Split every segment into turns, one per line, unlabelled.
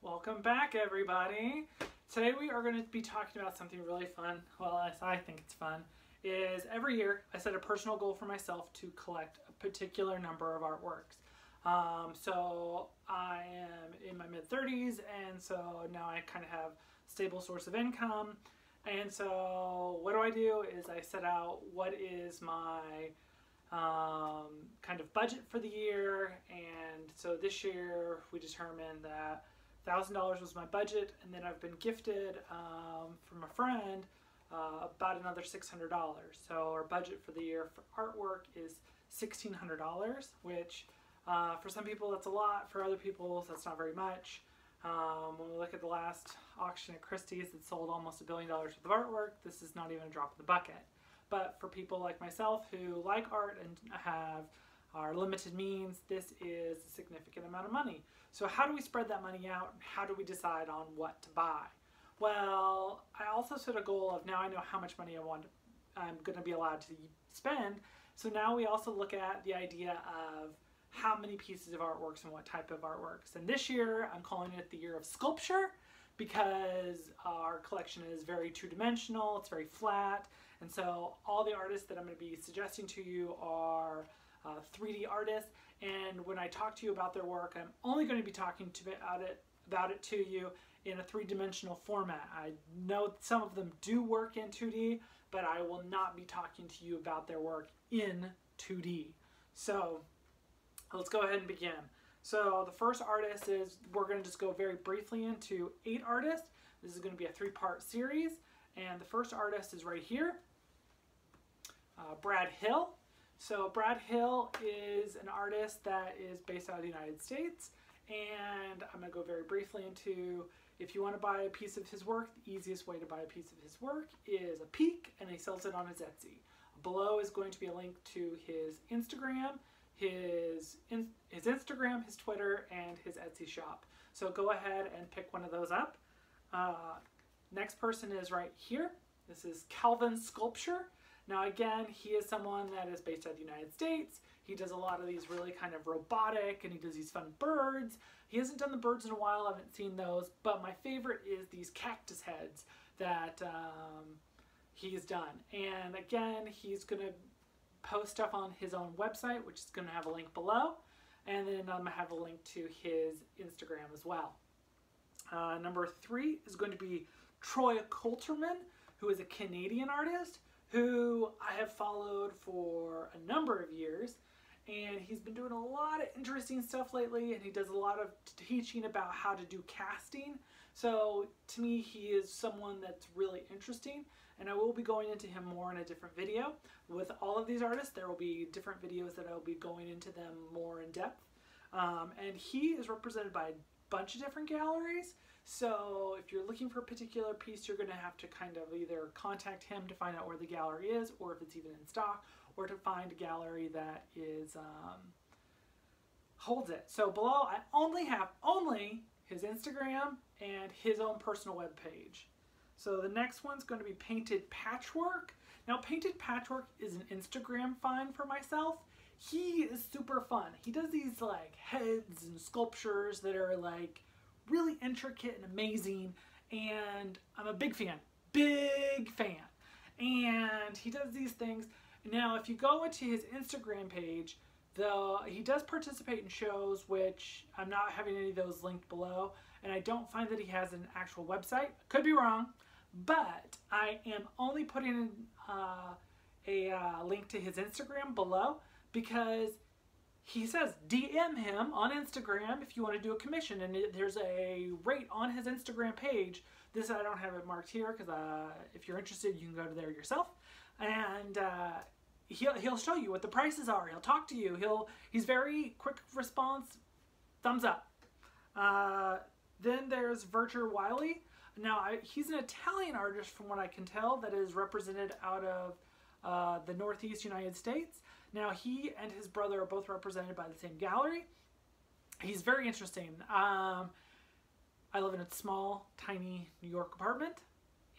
Welcome back, everybody. Today we are going to be talking about something really fun. Well, I think it's fun. Is every year I set a personal goal for myself to collect a particular number of artworks. So I am in my mid-30s, and so now I kind of have a stable source of income. And so what do? Is I set out what is my kind of budget for the year, and so this year we determined that $1,000 was my budget, and then I've been gifted from a friend about another $600. So our budget for the year for artwork is $1,600, which for some people that's a lot, for other people that's not very much. When we look at the last auction at Christie's, it sold almost $1 billion worth of artwork. This is not even a drop in the bucket. But for people like myself who like art and have our limited means, this is a significant amount of money. So how do we spread that money out, and how do we decide on what to buy? Well, I also set a goal of, now I know how much money I'm going to be allowed to spend. So now we also look at the idea of how many pieces of artworks and what type of artworks. And this year I'm calling it the year of sculpture, because our collection is very two-dimensional, it's very flat, and so all the artists that I'm going to be suggesting to you are 3D artists, and when I talk to you about their work, I'm only going to be talking about it to you in a three-dimensional format. I know some of them do work in 2D, but I will not be talking to you about their work in 2D. So let's go ahead and begin. So the first artist is, we're going to just go very briefly into 8 artists. This is going to be a 3-part series, and the first artist is right here, Brad Hill. So Brad Hill is an artist that is based out of the United States, and I'm going to go very briefly into, if you want to buy a piece of his work, the easiest way to buy a piece of his work is a peek, and he sells it on his Etsy. Below is going to be a link to his Instagram, his Instagram, his Twitter, and his Etsy shop. So go ahead and pick one of those up. Next person is right here. This is Calvin Sculpture. Now again, he is someone that is based out of the United States. He does a lot of these really kind of robotic, and he does these fun birds. He hasn't done the birds in a while, I haven't seen those, but my favorite is these cactus heads that he's done. And again, he's going to post stuff on his own website, which is going to have a link below, and then I'm going to have a link to his Instagram as well. Number 3 is going to be Troy Cultureman, who is a Canadian artist who I have followed for a number of years, and he's been doing a lot of interesting stuff lately, and he does a lot of teaching about how to do casting. So to me, he is someone that's really interesting, and I will be going into him more in a different video. With all of these artists, there will be different videos that I will be going into them more in depth. And he is represented by a bunch of different galleries. So if you're looking for a particular piece, you're going to have to kind of either contact him to find out where the gallery is, or if it's even in stock, or to find a gallery that is holds it. So below, I only have his Instagram and his own personal web page. So the next one's going to be Painted Patchwork. Now, Painted Patchwork is an Instagram find for myself. He is super fun. He does these like heads and sculptures that are like really intricate and amazing, and I'm a big fan. And he does these things. Now, if you go into his Instagram page, he does participate in shows, which I'm not having any of those linked below, and I don't find that he has an actual website. Could be wrong, but I am only putting in a link to his Instagram below, because he says DM him on Instagram if you want to do a commission, and there's a rate on his Instagram page. This I don't have it marked here, because if you're interested, you can go to there yourself, and he'll show you what the prices are. He'll talk to you. He's very quick response, thumbs up. Then there's Wily. Now he's an Italian artist, from what I can tell, that is represented out of the Northeast United States. Now he and his brother are both represented by the same gallery. He's very interesting. I live in a small, tiny New York apartment,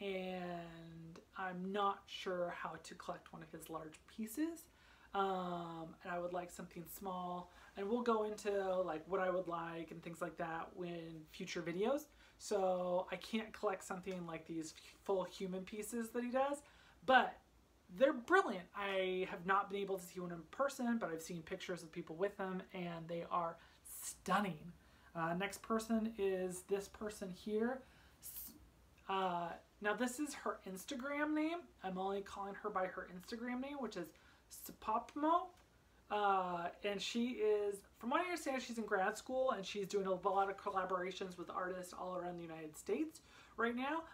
and I'm not sure how to collect one of his large pieces. And I would like something small and we'll go into like what I would like and things like that in future videos. So I can't collect something like these full human pieces that he does, but they're brilliant. I have not been able to see one in person, but I've seen pictures of people with them, and they are stunning. Next person is this person here. Now this is her Instagram name. I'm only calling her by her Instagram name, which is Papamo. And she is, from what I understand, she's in grad school, and she's doing a lot of collaborations with artists all around the United States right now.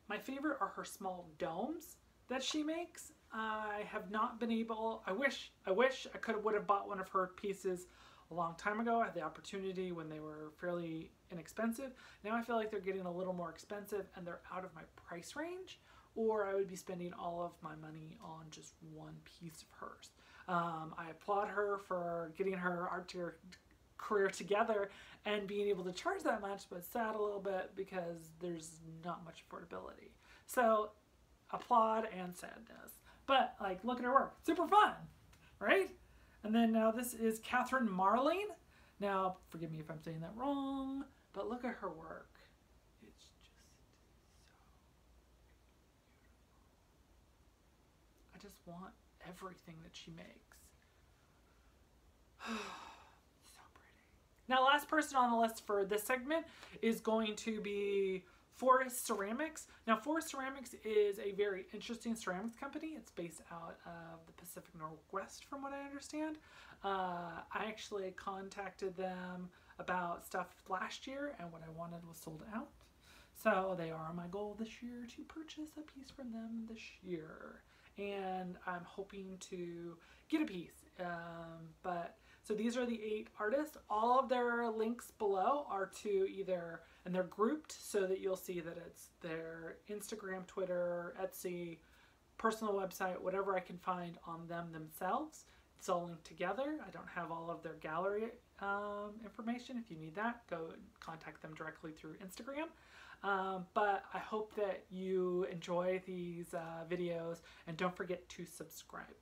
My favorite are her small domes that she makes. I have not been able, I wish I would have bought one of her pieces a long time ago. I had the opportunity when they were fairly inexpensive. Now I feel like they're getting a little more expensive and they're out of my price range, or I would be spending all of my money on just one piece of hers. I applaud her for getting her art career together and being able to charge that much, but sad a little bit because there's not much affordability. So applaud and sadness. But like, look at her work. Super fun, right? And then now this is Kathryn Marlene. Now, forgive me if I'm saying that wrong, but look at her work. It's just so beautiful. I just want everything that she makes. So pretty. Now, last person on the list for this segment is going to be Forrest Ceramics. Now, Forrest Ceramics is a very interesting ceramics company. It's based out of the Pacific Northwest, from what I understand. I actually contacted them about stuff last year, and what I wanted was sold out. So they are my goal this year to purchase a piece from them this year. And I'm hoping to get a piece. So these are the 8 artists. All of their links below are to either, and they're grouped so that you'll see that it's their Instagram, Twitter, Etsy, personal website, whatever I can find on them themselves. It's all linked together. I don't have all of their gallery information. If you need that, go contact them directly through Instagram. But I hope that you enjoy these videos, and don't forget to subscribe.